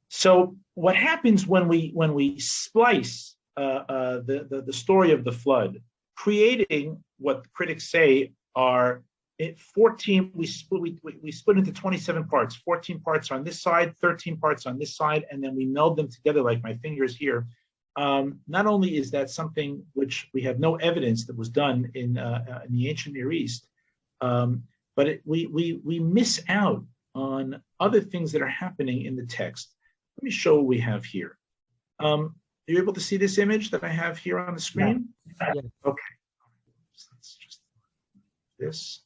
So what happens when we splice the story of the flood, creating what critics say are 14? We split into 27 parts. 14 parts on this side, 13 parts on this side, and then we meld them together like my fingers here. Not only is that something which we have no evidence that was done in the ancient Near East, but we miss out on other things that are happening in the text. Let me show what we have here. Are you able to see this image that I have here on the screen? Yeah. Okay. So let's just this.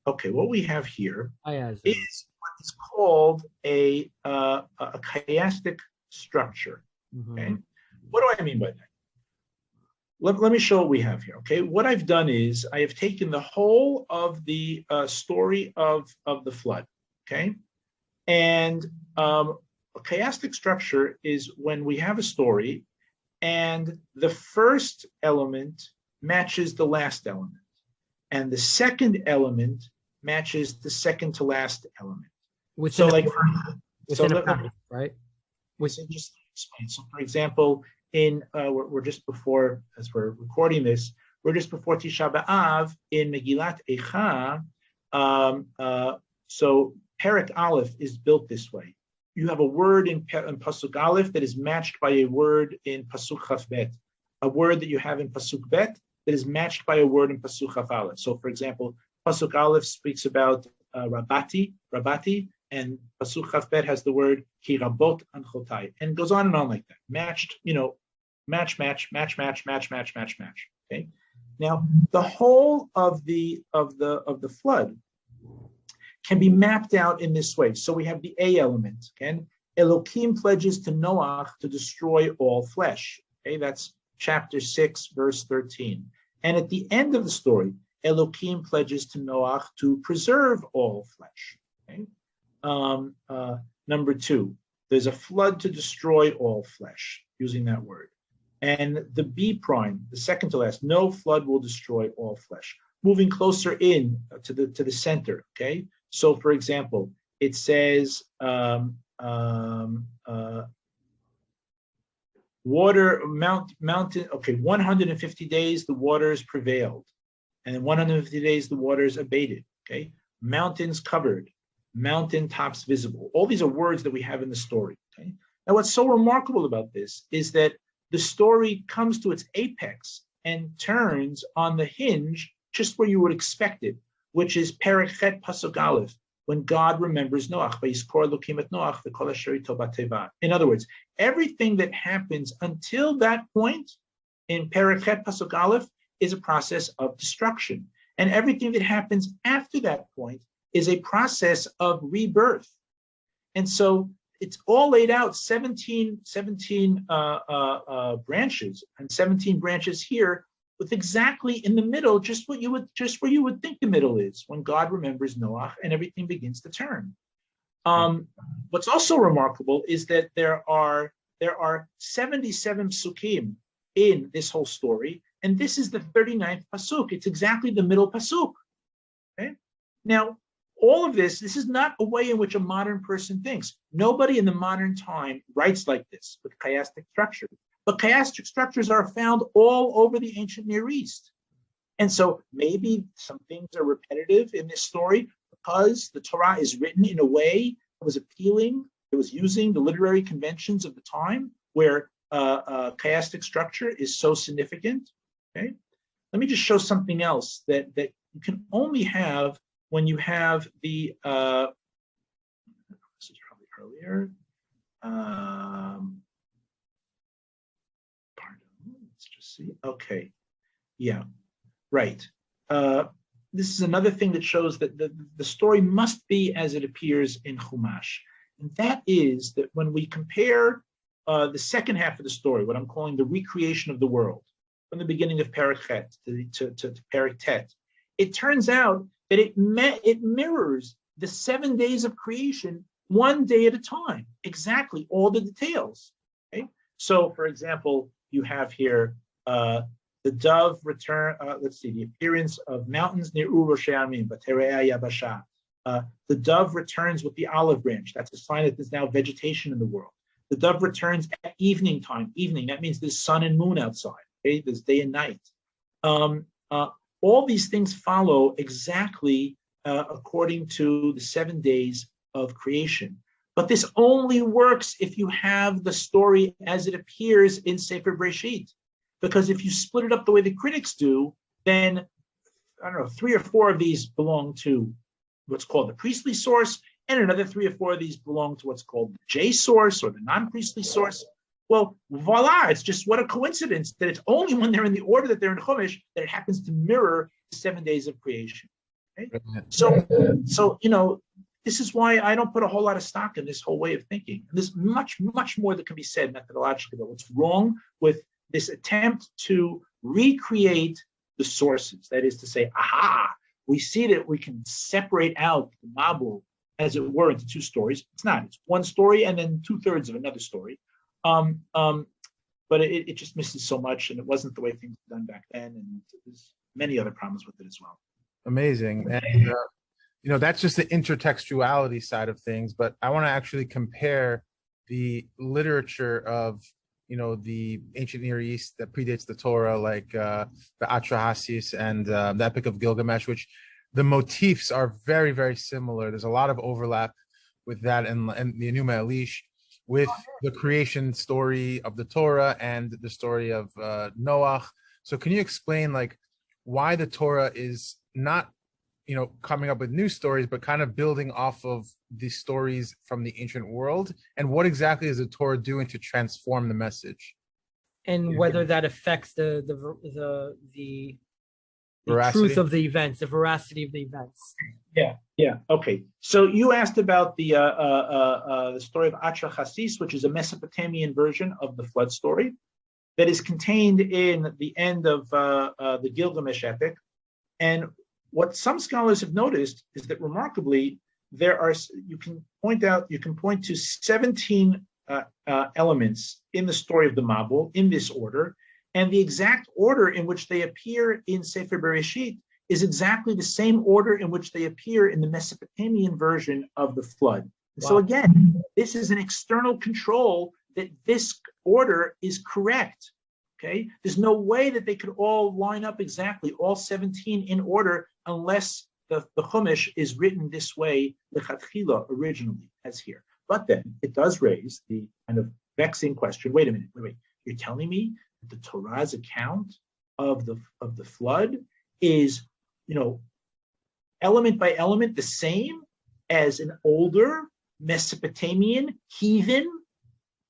Okay, what we have here is what is called a chiastic structure. Okay. What do I mean by that? Let me show what we have here. Okay, what I've done is I have taken the whole of the story of the flood. Okay, and a chiastic structure is when we have a story and the first element matches the last element, and the second element matches the second to last element. Within so, a like, right? Just explain. So, for example, we're just before, as we're recording this, we're just before Tisha B'Av in Megillat Eicha. So Perek Aleph is built this way. You have a word in Pasuk Aleph that is matched by a word in Pasuk Chaf Bet, a word that you have in Pasuk Bet that is matched by a word in Pasuk Chaf Aleph. So, for example, Pasuk Aleph speaks about Rabati, and Pasuk Chaf Bet has the word Ki Rabot Anchotai, and goes on and on like that. Matched, match. Okay. Now, the whole of the flood can be mapped out in this way. So we have the A element. Okay, Elohim pledges to Noach to destroy all flesh. Okay, that's chapter 6, verse 13. And at the end of the story, Elohim pledges to Noach to preserve all flesh. Okay. Number 2, there's a flood to destroy all flesh, using that word. And the B prime, the second to last, no flood will destroy all flesh. Moving closer in to the center. Okay. So, for example, it says mountain. Okay, 150 days the waters prevailed, and in 150 days the waters abated. Okay, mountains covered, mountain tops visible. All these are words that we have in the story. Okay. Now, what's so remarkable about this is that the story comes to its apex and turns on the hinge just where you would expect it, which is Perek Chet Pasuk Aleph, when God remembers Noach. In other words, everything that happens until that point in Perek Chet Pasuk Aleph is a process of destruction. And everything that happens after that point is a process of rebirth. And so it's all laid out, 17 branches, and 17 branches here, with exactly in the middle, just where you would think the middle is, when God remembers Noach and everything begins to turn. What's also remarkable is that there are 77 psukim in this whole story, and this is the 39th pasuk. It's exactly the middle pasuk. Okay? Now, all of this is not a way in which a modern person thinks. Nobody in the modern time writes like this with chiastic structure. But chiastic structures are found all over the ancient Near East. And so maybe some things are repetitive in this story because the Torah is written in a way that was appealing. It was using the literary conventions of the time where chiastic structure is so significant. Okay? Let me just show something else that you can only have when you have the, this is probably earlier. Let's just see. Okay. Yeah, right. This is another thing that shows that the story must be as it appears in Chumash. And that is that when we compare the second half of the story, what I'm calling the recreation of the world, from the beginning of Perek Chet to Perek Tet, it turns out that it mirrors the 7 days of creation, one day at a time, exactly all the details. Okay? So, for example, you have here the dove return. The appearance of mountains near Rosh Hashanah, Baterea Yabasha. The dove returns with the olive branch. That's a sign that there's now vegetation in the world. The dove returns at evening time. Evening, that means there's sun and moon outside. Okay? There's day and night. All these things follow exactly according to the 7 days of creation. But this only works if you have the story as it appears in Sefer Bereshit. Because if you split it up the way the critics do, then, I don't know, 3 or 4 of these belong to what's called the priestly source, and another 3 or 4 of these belong to what's called the J source or the non-priestly source. Well, voila, it's just what a coincidence that it's only when they're in the order that they're in Chumash that it happens to mirror the 7 days of creation. Okay? So, this is why I don't put a whole lot of stock in this whole way of thinking. And there's much, much more that can be said methodologically about what's wrong with this attempt to recreate the sources. That is to say, we see that we can separate out the Mabul, as it were, into 2 stories. It's not. It's one story and then 2/3 of another story. But it just misses so much, and it wasn't the way things were done back then, and there's many other problems with it as well. Amazing. And that's just the intertextuality side of things, but I want to actually compare the literature of the ancient Near East that predates the Torah, like the Atrahasis and the Epic of Gilgamesh, which the motifs are very, very similar. There's a lot of overlap with that and the Enuma Elish, with the creation story of the Torah and the story of Noah. So can you explain why the Torah is not coming up with new stories, but kind of building off of the stories from the ancient world? And what exactly is the Torah doing to transform the message? And whether that affects the truth of the events, the veracity of the events. Yeah. Okay. So you asked about the story of Atrahasis, which is a Mesopotamian version of the flood story that is contained in the end of the Gilgamesh epic. And what some scholars have noticed is that remarkably, you can point to 17 elements in the story of the Mabul in this order, and the exact order in which they appear in Sefer Bereshit is exactly the same order in which they appear in the Mesopotamian version of the flood. Wow. So again, this is an external control that this order is correct. Okay, there's no way that they could all line up exactly, all 17 in order, unless the Chumash is written this way, lechatchila, originally, as here. But then it does raise the kind of vexing question. Wait a minute. You're telling me that the Torah's account of the flood is, element by element the same as an older Mesopotamian heathen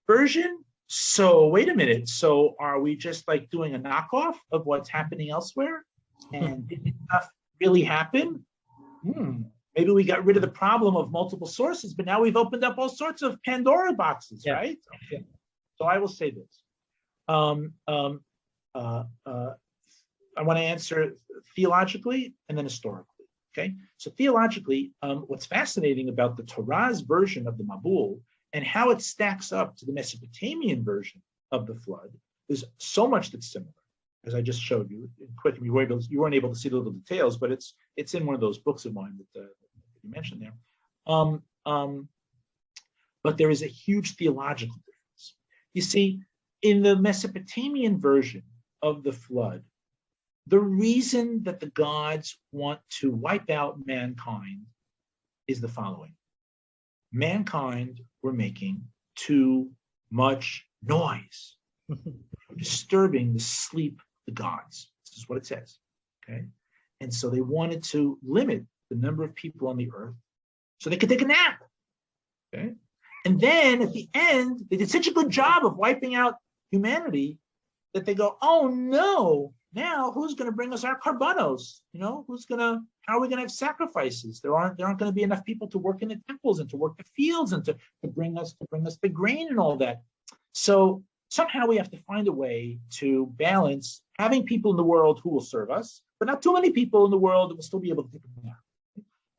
version? So wait a minute. So are we just doing a knockoff of what's happening elsewhere? And did stuff really happen? Maybe we got rid of the problem of multiple sources, but now we've opened up all sorts of Pandora boxes, right? Okay. So I will say this. I want to answer theologically and then historically. Okay. So theologically, what's fascinating about the Torah's version of the Mabul and how it stacks up to the Mesopotamian version of the flood, there's so much that's similar, as I just showed you. Quickly, you weren't able to see the little details, but it's in one of those books of mine that you mentioned there. But there is a huge theological difference. You see, in the Mesopotamian version of the flood, the reason that the gods want to wipe out mankind is the following. Mankind were making too much noise, disturbing the sleep of the gods. This is what it says. Okay. And so they wanted to limit the number of people on the earth so they could take a nap. Okay. And then at the end, they did such a good job of wiping out humanity that they go, oh no, now who's going to bring us our carbonos? How are we going to have sacrifices? There aren't going to be enough people to work in the temples and to work the fields and to bring us the grain and all that. So somehow we have to find a way to balance having people in the world who will serve us, but not too many people in the world that will still be able to take a nap.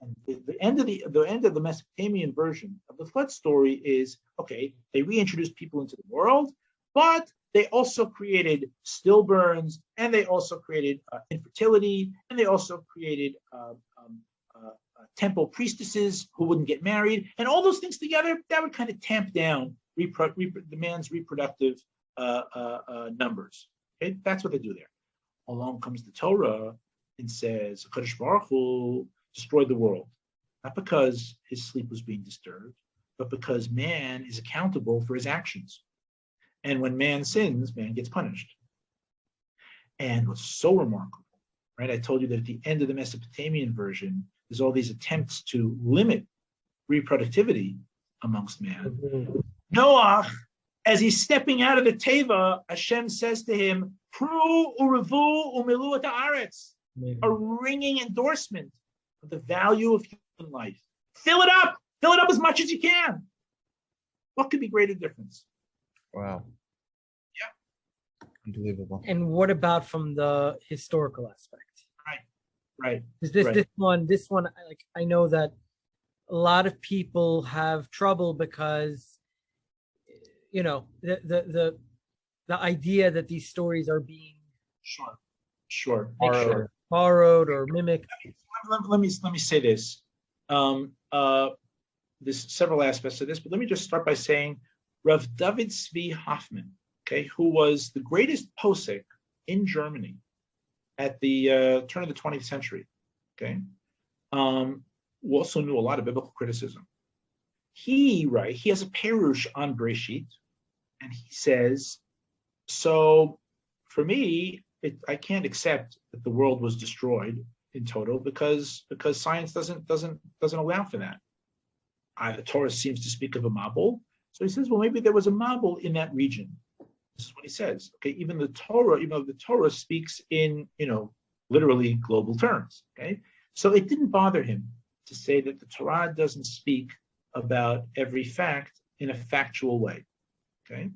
And the end of the Mesopotamian version of the flood story is, okay, they reintroduced people into the world, but they also created stillburns, and they also created infertility, and they also created temple priestesses who wouldn't get married, and all those things together, that would kind of tamp down the man's reproductive numbers. Okay, that's what they do there. Along comes the Torah and says, Kadosh Baruch Hu destroyed the world, not because his sleep was being disturbed, but because man is accountable for his actions. And when man sins, man gets punished. And what's so remarkable, right? I told you that at the end of the Mesopotamian version, there's all these attempts to limit reproductivity amongst man. Noah, as he's stepping out of the Teva, Hashem says to him, Pru urevu umilu et haaretz, a ringing endorsement of the value of human life. Fill it up as much as you can. What could be greater difference? Wow. Yeah. Unbelievable. And what about from the historical aspect? Right. This one, like, I know that a lot of people have trouble because, you know, the idea that these stories are being borrowed or mimicked. Let me say this. There's several aspects of this, but let me just start by saying Rav David Tzvi Hoffman, okay, who was the greatest posek in Germany at the turn of the 20th century, okay, who also knew a lot of biblical criticism. He has a perush on Bereshit, and he says, so for me, I can't accept that the world was destroyed in total because science doesn't allow for that. The Torah seems to speak of a Mabul, so he says, well, maybe there was a Mabul in that region. This is what he says. Okay, even the Torah speaks in, literally global terms. Okay, so it didn't bother him to say that the Torah doesn't speak about every fact in a factual way. Okay,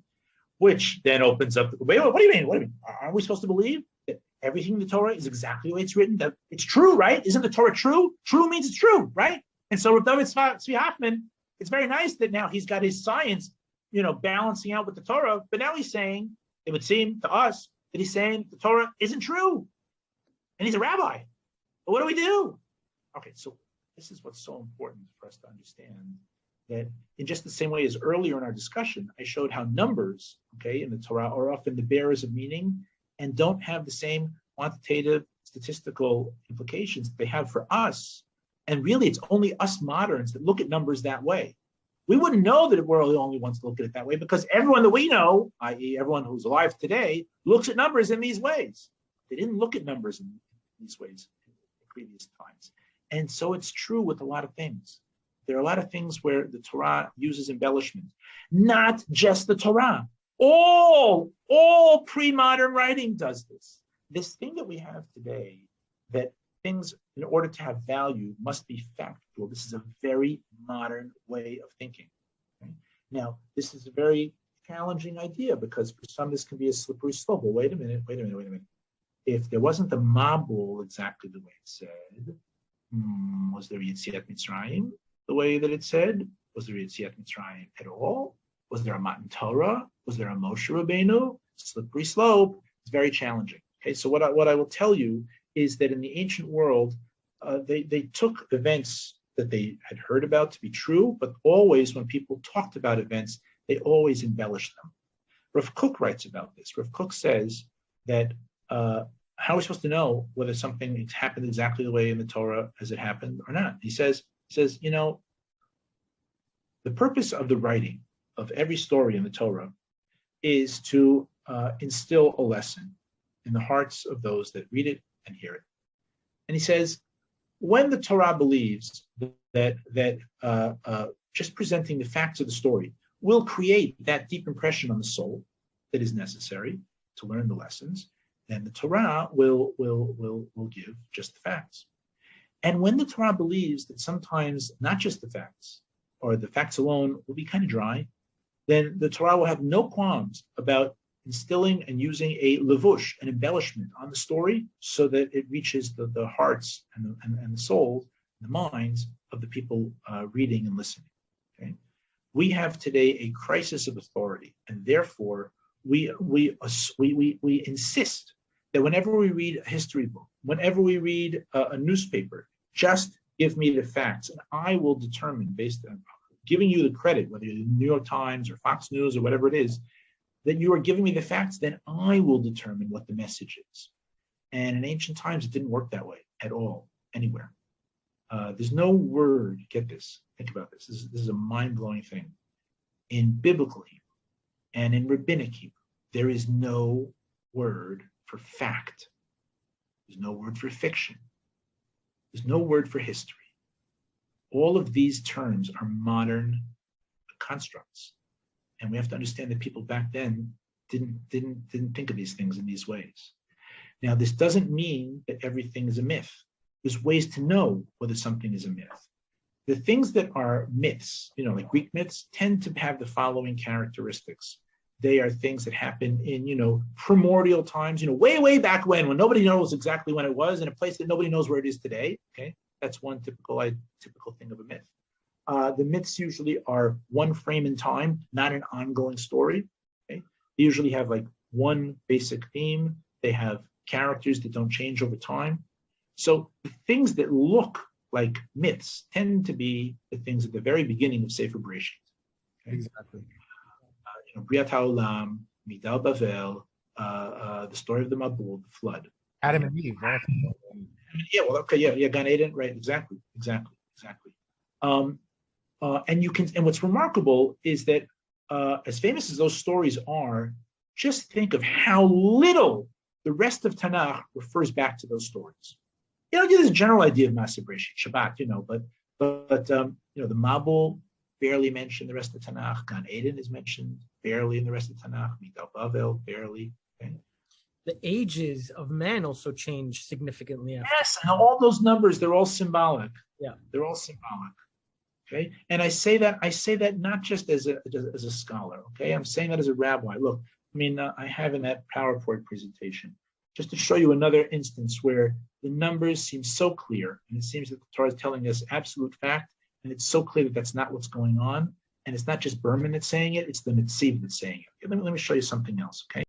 which then opens up. Wait, what do you mean? What do you mean? Aren't we supposed to believe that everything in the Torah is exactly the way it's written? That it's true, right? Isn't the Torah true? True means it's true, right? And so Rav David Tzvi Hoffman, it's very nice that now he's got his science, balancing out with the Torah. But now he's saying, it would seem to us that he's saying the Torah isn't true, and he's a rabbi. But what do we do? Okay, so this is what's so important for us to understand, that in just the same way as earlier in our discussion, I showed how numbers, okay, in the Torah are often the bearers of meaning and don't have the same quantitative statistical implications that they have for us. And really, it's only us moderns that look at numbers that way. We wouldn't know that we're the only ones to look at it that way, because everyone that we know, i.e. everyone who's alive today, looks at numbers in these ways. They didn't look at numbers in these ways in previous times. And so it's true with a lot of things. There are a lot of things where the Torah uses embellishment. Not just the Torah. All pre-modern writing does this. This thing that we have today, that things, in order to have value, must be factual. This is a very modern way of thinking. Okay? Now, this is a very challenging idea, because for some this can be a slippery slope. Well, wait a minute. If there wasn't the Mabul exactly the way it said, was there Yetziat Mitzrayim the way that it said? Was there Yetziat Mitzrayim at all? Was there a Matan Torah? Was there a Moshe Rabbeinu? Slippery slope. It's very challenging. Okay, so what I will tell you is that in the ancient world, they took events that they had heard about to be true, but always when people talked about events, they always embellished them. Rav Kook writes about this. Rav Kook says that how are we supposed to know whether something happened exactly the way in the Torah as it happened or not? He says, the purpose of the writing of every story in the Torah is to instill a lesson in the hearts of those that read it and hear it. And he says, when the Torah believes that just presenting the facts of the story will create that deep impression on the soul that is necessary to learn the lessons, then the Torah will give just the facts. And when the Torah believes that sometimes not just the facts, or the facts alone, will be kind of dry, then the Torah will have no qualms about instilling and using a levush, an embellishment on the story, so that it reaches the hearts and the souls, the minds of the people reading and listening. Okay? We have today a crisis of authority, and therefore we insist that whenever we read a history book, whenever we read a newspaper, just give me the facts, and I will determine based on giving you the credit, whether you're the New York Times or Fox News or whatever it is, that you are giving me the facts, then I will determine what the message is. And in ancient times, it didn't work that way at all, anywhere. There's no word, get this, think about this. This is a mind-blowing thing. In biblical Hebrew and in rabbinic Hebrew, there is no word for fact. There's no word for fiction. There's no word for history. All of these terms are modern constructs. And we have to understand that people back then didn't think of these things in these ways. Now, this doesn't mean that everything is a myth. There's ways to know whether something is a myth. The things that are myths, like Greek myths, tend to have the following characteristics. They are things that happen in, primordial times, way, way back when nobody knows exactly when it was, in a place that nobody knows where it is today. Okay, that's one typical thing of a myth. The myths usually are one frame in time, not an ongoing story. Okay? They usually have like one basic theme. They have characters that don't change over time. So the things that look like myths tend to be the things at the very beginning of Sefer Bereshit. Okay? Exactly. Briat HaOlam, Midal Bavel, the story of the Mabul, the flood. Adam and Eve, right? Yeah, well, okay, yeah, Gan Eden, right? Exactly. And what's remarkable is that as famous as those stories are, just think of how little the rest of Tanakh refers back to those stories. There's a general idea of Maaseh Bereshit, Shabbat, but the Mabul barely mentioned the rest of Tanakh. Gan Eden is mentioned barely in the rest of Tanakh. Midal Bavel barely. Okay? The ages of man also change significantly. Yes, and all those numbers, they're all symbolic. Yeah, they're all symbolic. Okay, and I say that not just as a scholar. Okay, I'm saying that as a rabbi. Look, I have in that PowerPoint presentation just to show you another instance where the numbers seem so clear, and it seems that the Torah is telling us absolute fact, and it's so clear that that's not what's going on, and it's not just Berman that's saying it; it's the Netziv that's saying it. Okay, let me show you something else. Okay.